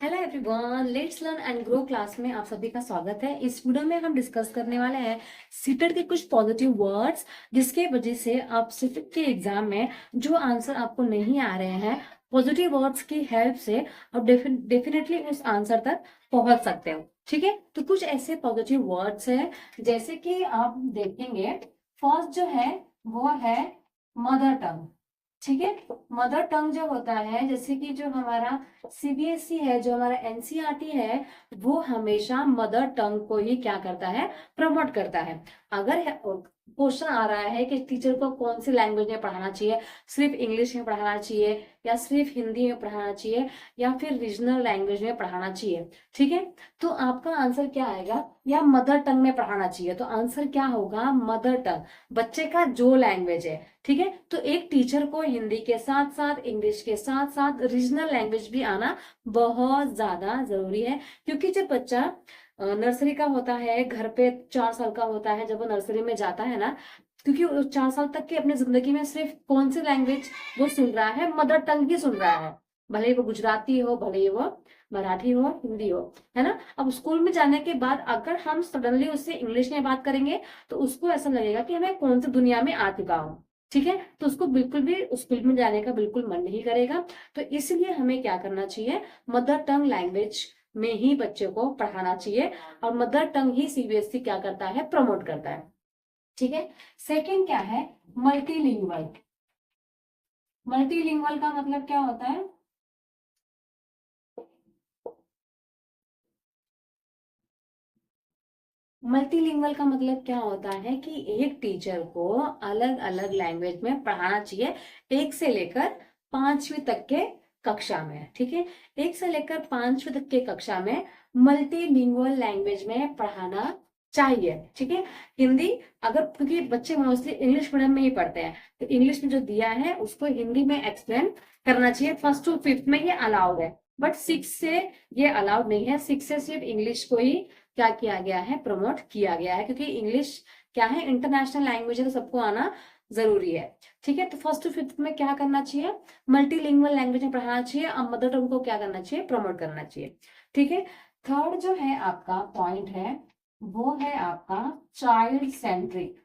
Hello everyone, let's learn and grow class में आप सभी का स्वागत है। इस वीडियो में हम डिस्कस करने वाले हैं सीटेट के कुछ पॉजिटिव वर्ड्स, जिसके वजह से आप सीटेट के एग्जाम में जो आंसर आपको नहीं आ रहे हैं, पॉजिटिव वर्ड्स की हेल्प से आप डेफिनेटली उस आंसर तक पहुंच सकते हो। ठीक है, तो कुछ ऐसे पॉजिटिव वर्ड्स है जैसे कि आप देखेंगे। फर्स्ट जो है वो है मदर टंग। ठीक है, मदर टंग जो होता है, जैसे कि जो हमारा सीबीएसई है, जो हमारा एनसीईआरटी है, वो हमेशा मदर टंग को ही क्या करता है, प्रमोट करता है। अगर क्वेश्चन आ रहा है कि टीचर को कौन सी लैंग्वेज में पढ़ाना चाहिए, सिर्फ इंग्लिश में पढ़ाना चाहिए या सिर्फ हिंदी में पढ़ाना चाहिए या फिर रीजनल लैंग्वेज में पढ़ाना चाहिए, ठीक है, तो आपका आंसर क्या आएगा, या मदर टंग में पढ़ाना चाहिए, तो आंसर क्या होगा, मदर टंग, बच्चे का जो लैंग्वेज है। ठीक है, तो एक टीचर को हिंदी के साथ साथ इंग्लिश के साथ साथ रीजनल लैंग्वेज भी आना बहुत ज्यादा जरूरी है। क्योंकि जब बच्चा नर्सरी का होता है, घर पे 4 साल का होता है, जब वो नर्सरी में जाता है ना, क्योंकि वो 4 साल तक की अपनी जिंदगी में सिर्फ कौन सी लैंग्वेज वो सुन रहा है, मदर टंग ही सुन रहा है। भले ही वो गुजराती हो, भले ही वो मराठी हो, हिंदी हो, है ना। अब स्कूल में जाने के बाद अगर हम सडनली उससे इंग्लिश में बात करेंगे तो उसको ऐसा लगेगा कि हमें कौन सी दुनिया में आ चुका हूं। ठीक है, तो उसको बिल्कुल भी उस फील्ड में जाने का बिल्कुल मन नहीं करेगा। तो इसलिए हमें क्या करना चाहिए, मदर टंग लैंग्वेज में ही बच्चे को पढ़ाना चाहिए, और मदर टंग ही सीबीएसई क्या करता है, प्रमोट करता है। ठीक है, सेकंड क्या है, मल्टीलिंगुअल। मल्टीलिंगुअल का मतलब क्या होता है, मल्टीलिंगुअल का मतलब क्या होता है कि एक टीचर को अलग अलग लैंग्वेज में पढ़ाना चाहिए, 1 से लेकर 5वीं तक के कक्षा में। ठीक है, 1 से लेकर 5वीं तक के कक्षा में मल्टीलिंगुअल लैंग्वेज में पढ़ाना चाहिए। ठीक है, हिंदी, अगर क्योंकि बच्चे मोस्टली इंग्लिश मीडियम में ही पढ़ते हैं, तो इंग्लिश में जो दिया है उसको हिंदी में एक्सप्लेन करना चाहिए। 1st to 5th में ये अलाउड है, बट 6 से ये अलाउड नहीं है। 6 से सिर्फ इंग्लिश को ही क्या किया गया है, प्रमोट किया गया है, क्योंकि इंग्लिश क्या है, इंटरनेशनल लैंग्वेज है, तो सबको आना जरूरी है। ठीक है, तो 1st to 5th में क्या करना चाहिए, मल्टीलिंगुअल लैंग्वेज में पढ़ाना चाहिए, और मदर टंग को क्या करना चाहिए, प्रमोट करना चाहिए। ठीक है, थर्ड जो है आपका पॉइंट है, वो है आपका चाइल्ड सेंट्रिक।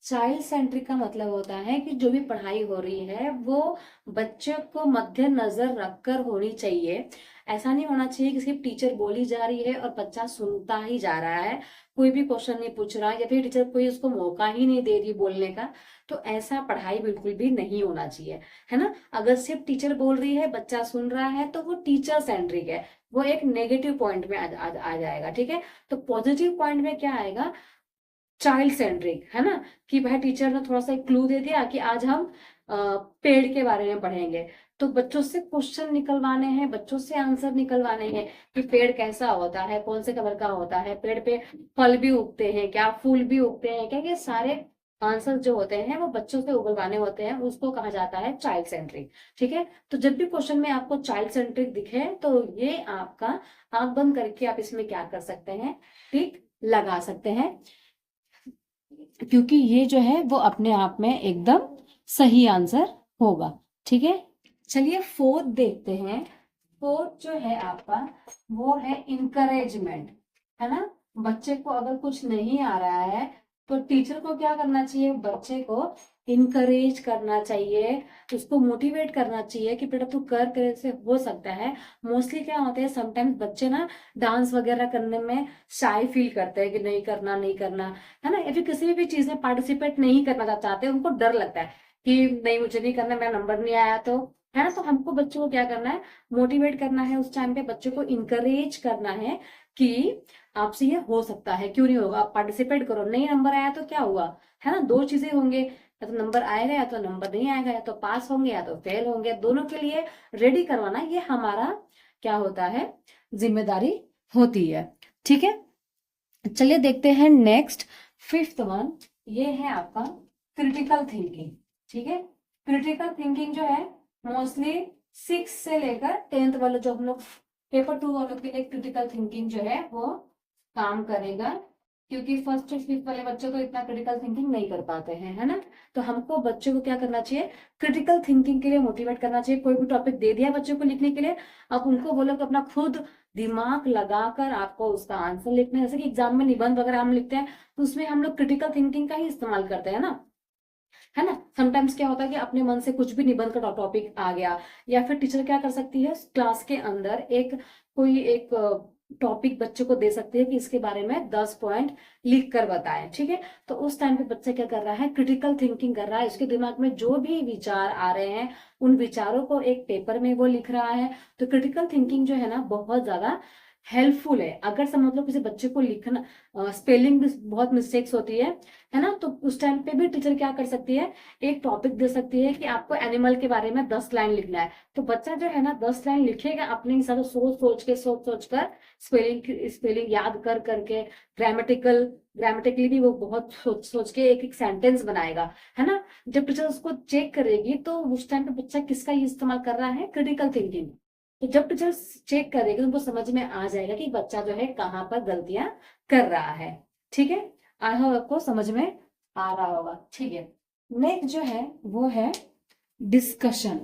चाइल्ड सेंट्रिक का मतलब होता है कि जो भी पढ़ाई हो रही है वो बच्चे को मध्य नजर रखकर होनी चाहिए। ऐसा नहीं होना चाहिए कि सिर्फ टीचर बोली जा रही है और बच्चा सुनता ही जा रहा है, कोई भी क्वेश्चन नहीं पूछ रहा, या फिर टीचर कोई उसको मौका ही नहीं दे रही बोलने का। तो ऐसा पढ़ाई बिल्कुल भी नहीं होना चाहिए, है ना। अगर सिर्फ टीचर बोल रही है, बच्चा सुन रहा है, तो वो टीचर सेंट्रिक है, वो एक नेगेटिव पॉइंट में आ जाएगा। ठीक है, तो पॉजिटिव पॉइंट में क्या आएगा, चाइल्ड सेंट्रिक, है ना, कि भाई टीचर ने थोड़ा सा एक क्लू दे दिया कि आज हम पेड़ के बारे में पढ़ेंगे, तो बच्चों से क्वेश्चन निकलवाने हैं, बच्चों से आंसर निकलवाने हैं कि पेड़ कैसा होता है, कौन से कलर का होता है, पेड़ पे फल भी उगते हैं क्या, फूल भी उगते हैं क्या, ये सारे आंसर जो होते हैं वो बच्चों से उगलवाने होते हैं, उसको कहा जाता है चाइल्ड सेंट्रिक। ठीक है, तो जब भी क्वेश्चन में आपको चाइल्ड सेंट्रिक दिखे तो ये आपका आंख बंद करके आप इसमें क्या कर सकते हैं, टिक लगा सकते हैं, क्योंकि ये जो है वो अपने आप में एकदम सही आंसर होगा। ठीक है, चलिए फोर्थ देखते हैं। फोर्थ जो है आपका वो है इंकरेजमेंट, है ना। बच्चे को अगर कुछ नहीं आ रहा है तो टीचर को क्या करना चाहिए, बच्चे को इंकरेज करना चाहिए, उसको मोटिवेट करना चाहिए कि बेटा तू कर, तेरे से हो सकता है। मोस्टली क्या होता है, समटाइम्स बच्चे ना डांस वगैरह करने में शाई फील करते हैं कि नहीं करना नहीं करना, है ना, या फिर किसी भी चीज में पार्टिसिपेट नहीं करना चाहते, उनको डर लगता है कि नहीं मुझे नहीं करना, मेरा नंबर नहीं आया तो, है ना। तो हमको बच्चों को क्या करना है, मोटिवेट करना है, उस टाइम पे बच्चों को इंकरेज करना है कि आपसे ये हो सकता है, क्यों नहीं होगा, आप पार्टिसिपेट करो, नहीं नंबर आया तो क्या हुआ, है ना, दो चीजें होंगे, या तो नंबर आएगा या तो नंबर नहीं आएगा, या तो पास होंगे या तो फेल होंगे, दोनों के लिए रेडी करवाना ये हमारा क्या होता है, जिम्मेदारी होती है। ठीक है, चलिए देखते हैं नेक्स्ट, फिफ्थ वन, ये है आपका क्रिटिकल थिंकिंग। ठीक है, क्रिटिकल थिंकिंग जो है मोस्टली 6 से लेकर 10th वाले जो हम लोग पेपर 2 वालों के लिए क्रिटिकल थिंकिंग जो है वो काम करेगा। क्योंकि फर्स्ट और फिफ्थ वाले बच्चों को इतना क्रिटिकल थिंकिंग नहीं कर पाते हैं, है ना। तो हमको बच्चों को क्या करना चाहिए, क्रिटिकल थिंकिंग के लिए मोटिवेट करना चाहिए। कोई भी टॉपिक दे दिया बच्चों को लिखने के लिए, आप उनको बोलो कि अपना खुद दिमाग लगाकर आपको उसका आंसर लिखना है। जैसे कि एग्जाम में निबंध वगैरह हम लिखते हैं, तो उसमें हम लोग क्रिटिकल थिंकिंग का ही इस्तेमाल करते हैं ना, है ना। समटाइम्स क्या होता है कि अपने मन से कुछ भी निबंध का टॉपिक आ गया, या फिर टीचर क्या कर सकती है, क्लास के अंदर कोई एक टॉपिक बच्चे को दे सकती है कि इसके बारे में 10 पॉइंट लिख कर बताएं, ठीक है। तो उस टाइम पे बच्चा क्या कर रहा है, क्रिटिकल थिंकिंग कर रहा है। उसके दिमाग में जो भी विचार आ रहे हैं, उन विचारों को एक पेपर में वो लिख रहा है। तो क्रिटिकल थिंकिंग जो है ना, बहुत ज्यादा हेल्पफुल है। अगर समझ लो किसी बच्चे को लिखना, स्पेलिंग भी बहुत मिस्टेक्स होती है ना, तो उस टाइम पे भी टीचर क्या कर सकती है, एक टॉपिक दे सकती है कि आपको एनिमल के बारे में 10 लाइन लिखना है। तो बच्चा जो है ना 10 लाइन लिखेगा अपने हिसाब से, सोच सोच कर, स्पेलिंग याद कर करके, ग्रामेटिकली भी वो बहुत सोच सोच के एक एक सेंटेंस बनाएगा, है ना। जब टीचर उसको चेक करेगी, तो उस टाइम पे बच्चा किसका इस्तेमाल कर रहा है, क्रिटिकल थिंकिंग। तो जब टीचर चेक करेगी, तो उनको समझ में आ जाएगा कि बच्चा जो है कहाँ पर गलतियां कर रहा है, ठीक है। आई होप आपको समझ में आ रहा होगा, ठीक है। नेक्स्ट जो है वो है डिस्कशन,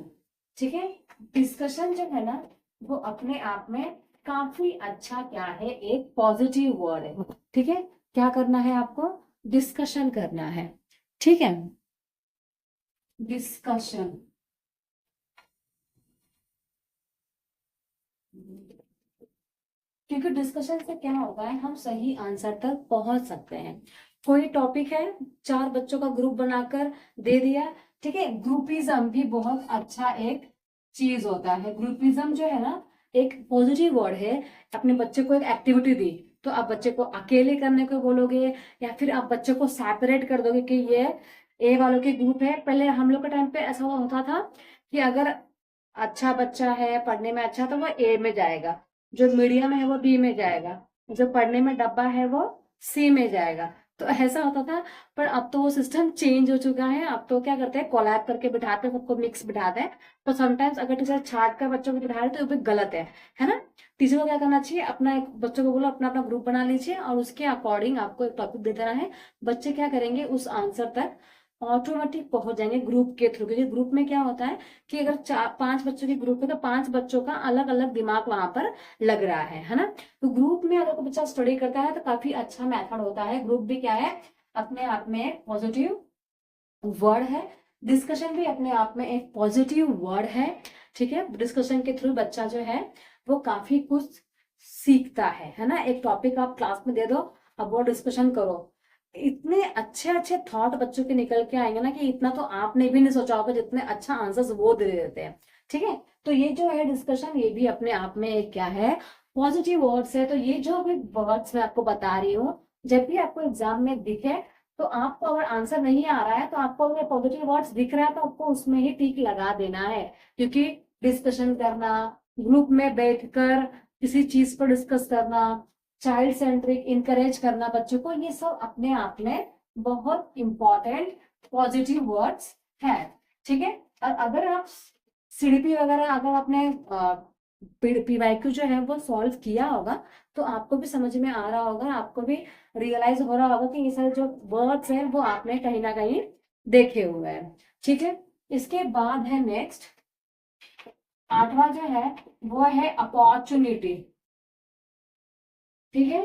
ठीक है। डिस्कशन जो है ना, वो अपने आप में काफी अच्छा क्या है, एक पॉजिटिव वर्ड है, ठीक है। क्या करना है आपको, डिस्कशन करना है, ठीक है। डिस्कशन, क्योंकि डिस्कशन से क्या होता है, हम सही आंसर तक पहुंच सकते हैं। कोई टॉपिक है, 4 बच्चों का ग्रुप बनाकर दे दिया, ठीक है। ग्रुपिज्म भी बहुत अच्छा एक चीज होता है। ग्रुपिज्म जो है ना, एक पॉजिटिव वर्ड है। अपने बच्चे को एक एक्टिविटी दी, तो आप बच्चे को अकेले करने को बोलोगे, या फिर आप बच्चे को सेपरेट कर दोगे कि ये ए वालों के ग्रुप है। पहले हम लोग के टाइम पे ऐसा होता था कि अगर अच्छा बच्चा है, पढ़ने में अच्छा, तो वो ए में जाएगा, जो मीडियम है वो बी में जाएगा, जो पढ़ने में डब्बा है वो सी में जाएगा। तो ऐसा होता था। पर अब तो वो सिस्टम चेंज हो चुका है। अब तो क्या करते हैं, कोलैब करके बिठाते हैं, सबको मिक्स बिठाते हैं। तो समटाइम्स अगर टीचर छाट कर बच्चों को बिठा रहे तो वो भी गलत है ना। टीचर को क्या करना चाहिए, अपना एक बच्चों को बोलो अपना अपना ग्रुप बना लीजिए, और उसके अकॉर्डिंग आपको एक टॉपिक दे देना है। बच्चे क्या करेंगे, उस आंसर तक ऑटोमेटिक पहुंच जाएंगे ग्रुप के थ्रू। क्योंकि ग्रुप में क्या होता है कि अगर 5 बच्चों की ग्रुप है, तो 5 बच्चों का अलग अलग दिमाग वहां पर लग रहा है ना। तो ग्रुप में अगर कोई बच्चा स्टडी करता है, तो काफी अच्छा मेथड होता है। ग्रुप भी क्या है, अपने आप में पॉजिटिव वर्ड है। डिस्कशन भी अपने आप में एक पॉजिटिव वर्ड है, ठीक है। डिस्कशन के थ्रू बच्चा जो है वो काफी कुछ सीखता है ना। एक टॉपिक आप क्लास में दे दो, अब वो डिस्कशन करो, इतने अच्छे अच्छे थॉट बच्चों के निकल के आएंगे ना, कि इतना तो आपने भी नहीं सोचा होगा जितने अच्छा आंसर्स वो दे देते हैं, ठीक है। तो ये जो है डिस्कशन, ये भी अपने आप में एक क्या है, पॉजिटिव वर्ड्स है। तो ये जो भी वर्ड्स मैं आपको बता रही हूँ, जब भी आपको एग्जाम में दिखे, तो आपको अगर आंसर नहीं आ रहा है, तो आपको अगर पॉजिटिव वर्ड्स दिख रहा है, तो आपको उसमें ही टिक लगा देना है। क्योंकि डिस्कशन करना, ग्रुप में बैठकर किसी चीज पर डिस्कस करना, चाइल्ड सेंट्रिक इंकरेज करना बच्चों को, ये सब अपने आप में बहुत इंपॉर्टेंट पॉजिटिव वर्ड्स है, ठीक है। और अगर आप सीडीपी वगैरह अगर आपने पीवाईक्यू जो है वो सॉल्व किया होगा, तो आपको भी समझ में आ रहा होगा, आपको भी रियलाइज हो रहा होगा कि ये सारे जो वर्ड्स हैं वो आपने कहीं ना कहीं देखे हुए हैं, ठीक है। इसके बाद है नेक्स्ट, 8वां जो है वो है अपॉर्चुनिटी, ठीक है।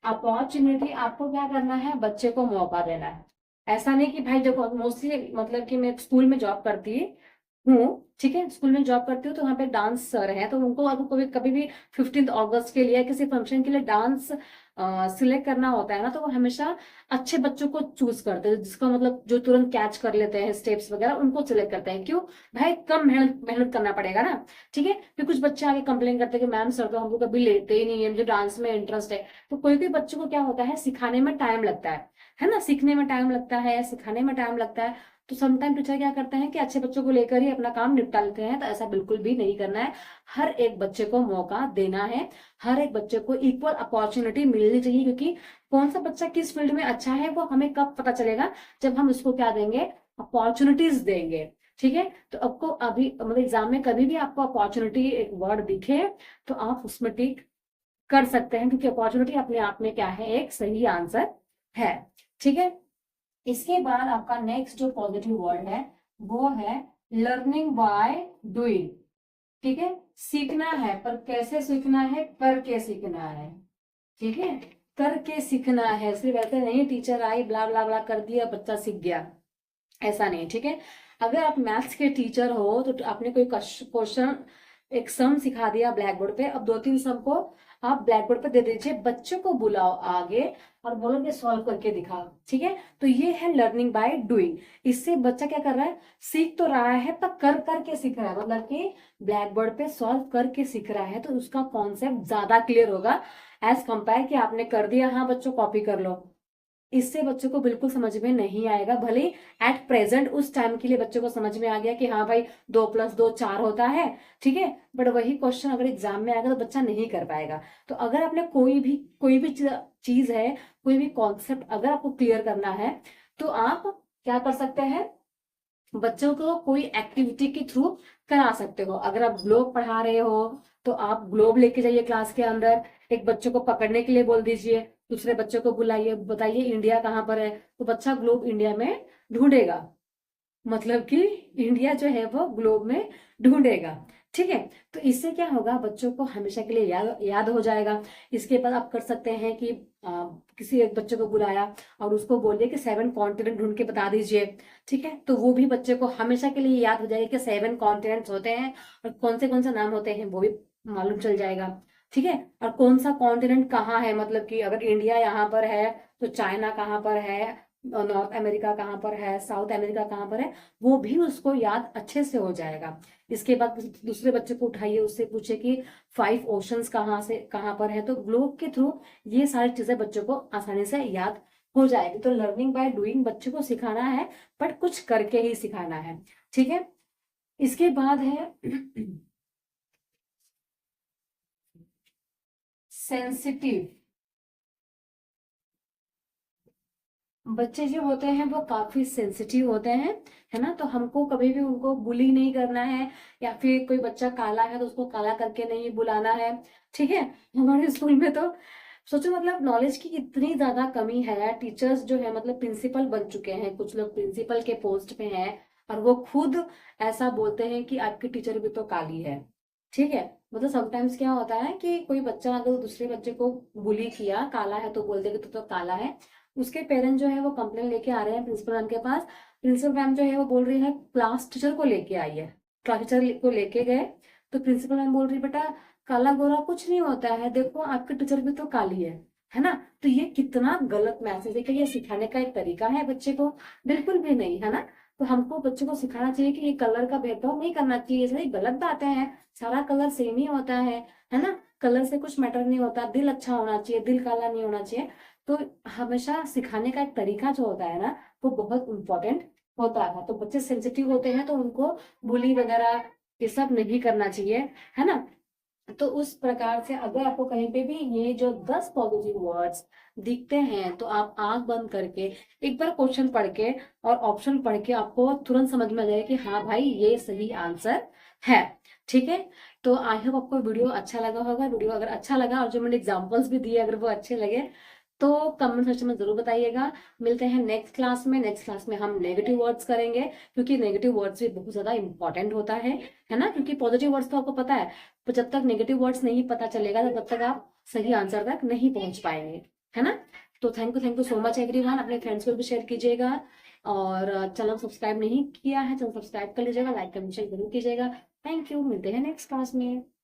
अपॉर्चुनिटी, आपको क्या करना है, बच्चे को मौका देना है। ऐसा नहीं कि भाई देखो, मोस्टली मतलब कि मैं स्कूल में जॉब करती हूँ, ठीक है। स्कूल में जॉब करती हूँ, तो वहाँ पे डांस सर है, तो उनको अगर कभी कभी भी 15 अगस्त के लिए किसी फंक्शन के लिए डांस सिलेक्ट करना होता है ना, तो वो हमेशा अच्छे बच्चों को चूज करते हैं, जिसका मतलब जो तुरंत कैच कर लेते हैं स्टेप्स वगैरह, उनको सिलेक्ट करते हैं। क्यों भाई, कम मेहनत मेहनत करना पड़ेगा ना, ठीक है। फिर कुछ बच्चे आगे कंप्लेन करते हैं कि मैम सर तो हमको कभी लेते ही नहीं है, मुझे डांस में इंटरेस्ट है। तो कोई कोई बच्चों को क्या होता है, सिखाने में टाइम लगता है ना, सीखने में टाइम लगता है, सिखाने में टाइम लगता है। तो समटाइम टीचर क्या करते हैं कि अच्छे बच्चों को लेकर ही अपना काम निपटा लेते हैं। तो ऐसा बिल्कुल भी नहीं करना है। हर एक बच्चे को मौका देना है, हर एक बच्चे को इक्वल अपॉर्चुनिटी मिलनी चाहिए। क्योंकि कौन सा बच्चा किस फील्ड में अच्छा है, वो हमें कब पता चलेगा, जब हम उसको क्या देंगे, अपॉर्चुनिटीज देंगे, ठीक है। तो आपको अभी मतलब एग्जाम में कभी भी आपको अपॉर्चुनिटी एक वर्ड दिखे, तो आप उसमें टिक कर सकते हैं, क्योंकि अपॉर्चुनिटी अपने आप में क्या है, एक सही आंसर है। ठीक है, इसके बाद आपका नेक्स्ट जो पॉजिटिव वर्ड है वो है लर्निंग बाय डूइंग। ठीक है, सीखना है, पर कैसे सीखना है, करके सीखना है। ठीक है, करके सीखना है, सिर्फ ऐसे नहीं टीचर आई ब्ला ब्ला ब्ला कर दिया बच्चा सीख गया, ऐसा नहीं। ठीक है, अगर आप मैथ्स के टीचर हो तो आपने कोई क्वेश्चन, एक सम सिखा दिया ब्लैक बोर्ड पे, अब 2-3 सम को आप ब्लैक बोर्ड पे दे दीजिए, बच्चों को बुलाओ आगे और बोलो कि सॉल्व करके दिखाओ। ठीक है, तो ये है लर्निंग बाय डूइंग। इससे बच्चा क्या कर रहा है, सीख तो रहा है पर कर करके सीख रहा है, मतलब कि ब्लैक बोर्ड पे सॉल्व करके सीख रहा है, तो उसका कॉन्सेप्ट ज्यादा क्लियर होगा एज कंपेयर कि आपने कर दिया, हाँ बच्चों कॉपी कर लो। इससे बच्चों को बिल्कुल समझ में नहीं आएगा। भले एट प्रेजेंट उस टाइम के लिए बच्चों को समझ में आ गया कि हाँ भाई 2+2 4 होता है, ठीक है, बट वही क्वेश्चन अगर एग्जाम में आएगा तो बच्चा नहीं कर पाएगा। तो अगर आपने कोई भी चीज है, कोई भी कॉन्सेप्ट अगर आपको क्लियर करना है, तो आप क्या कर सकते हैं, बच्चों को कोई एक्टिविटी के थ्रू करा सकते हो। अगर आप ग्लोब पढ़ा रहे हो तो आप ग्लोब लेके जाइए क्लास के अंदर, एक बच्चों को पकड़ने के लिए बोल दीजिए, दूसरे बच्चों को बुलाइए, बताइए इंडिया कहाँ पर है, तो बच्चा ग्लोब इंडिया में ढूंढेगा, मतलब कि इंडिया जो है वो ग्लोब में ढूंढेगा। ठीक है, तो इससे क्या होगा, बच्चों को हमेशा के लिए याद हो जाएगा। इसके बाद आप कर सकते हैं कि किसी एक बच्चे को बुलाया और उसको बोलिए कि 7 कॉन्टिनेंट ढूंढ के बता दीजिए। ठीक है, तो वो भी बच्चे को हमेशा के लिए याद हो जाएगा कि 7 कॉन्टिनेंट्स होते हैं और कौन से नाम होते हैं वो भी मालूम चल जाएगा। ठीक है, और कौन सा कॉन्टिनेंट कहाँ है, मतलब कि अगर इंडिया यहाँ पर है तो चाइना कहाँ पर है, नॉर्थ अमेरिका कहाँ पर है, साउथ अमेरिका कहाँ पर है, वो भी उसको याद अच्छे से हो जाएगा। इसके बाद दूसरे बच्चे को उठाइए, उससे पूछे कि 5 ओशंस कहाँ पर है, तो ग्लोब के थ्रू ये सारी चीजें बच्चों को आसानी से याद हो जाएगी। तो लर्निंग बाय डूइंग बच्चे को सिखाना है, बट कुछ करके ही सिखाना है। ठीक है, इसके बाद है सेंसिटिव। बच्चे जो होते हैं वो काफी सेंसिटिव होते हैं, है ना, तो हमको कभी भी उनको बुली नहीं करना है, या फिर कोई बच्चा काला है तो उसको काला करके नहीं बुलाना है। ठीक है, हमारे स्कूल में तो सोचो, मतलब नॉलेज की इतनी ज्यादा कमी है, टीचर्स जो है मतलब प्रिंसिपल बन चुके हैं, कुछ लोग प्रिंसिपल के पोस्ट पे हैं और वो खुद ऐसा बोलते हैं कि आपकी टीचर भी तो काली है। ठीक है, मतलब समटाइम्स क्या होता है कि कोई बच्चा अगर दूसरे बच्चे को बुली किया, काला है तो बोल दे कि तू तो काला है, उसके पेरेंट्स जो है वो कंप्लेन लेके आ रहे हैं प्रिंसिपल मैम के पास। प्रिंसिपल मैम जो है वो बोल रही है क्लास टीचर को लेके आई है, क्लास टीचर को लेके गए, तो प्रिंसिपल मैम बोल रही है बेटा काला गोरा कुछ नहीं होता है, देखो आपकी टीचर भी तो काली है ना। तो ये कितना गलत मैसेज है, कि ये सिखाने का एक तरीका है बच्चे को, बिल्कुल भी नहीं, है ना। तो हमको बच्चों को सिखाना चाहिए कि ये कलर का भेदभाव नहीं करना चाहिए, ये सारी गलत बातें हैं, सारा कलर सेम ही होता है ना, कलर से कुछ मैटर नहीं होता, दिल अच्छा होना चाहिए, दिल काला नहीं होना चाहिए। तो हमेशा सिखाने का एक तरीका जो होता है ना, वो बहुत इंपॉर्टेंट होता है। तो बच्चे सेंसिटिव होते हैं तो उनको बुली वगैरह ये सब नहीं करना चाहिए, है ना। तो उस प्रकार से अगर आपको कहीं पे भी ये जो 10 पॉजिटिव वर्ड्स दिखते हैं, तो आप आंख बंद करके एक बार क्वेश्चन पढ़ के और ऑप्शन पढ़ के आपको तुरंत समझ में आ जाएगा कि हाँ भाई ये सही आंसर है। ठीक है, तो आई होप आपको वीडियो अच्छा लगा होगा। वीडियो अगर अच्छा लगा और जो मैंने एग्जांपल्स भी दिए अगर वो अच्छे लगे तो कमेंट सेक्शन में जरूर बताइएगा। मिलते हैं नेक्स्ट क्लास में। नेक्स्ट क्लास में हम नेगेटिव वर्ड्स करेंगे, क्योंकि नेगेटिव वर्ड्स भी बहुत ज्यादा इंपॉर्टेंट होता है ना, क्योंकि पॉजिटिव वर्ड्स तो आपको पता है, तो जब तक नेगेटिव वर्ड्स नहीं पता चलेगा तब तक आप सही आंसर तक नहीं पहुंच पाएंगे, है ना। तो thank you so much everyone, अपने फ्रेंड्स को भी शेयर कीजिएगा, और चैनल सब्सक्राइब नहीं किया है चैनल सब्सक्राइब कर लीजिएगा, लाइक कमेंट शेयर जरूर कीजिएगा। थैंक यू, मिलते हैं नेक्स्ट क्लास में।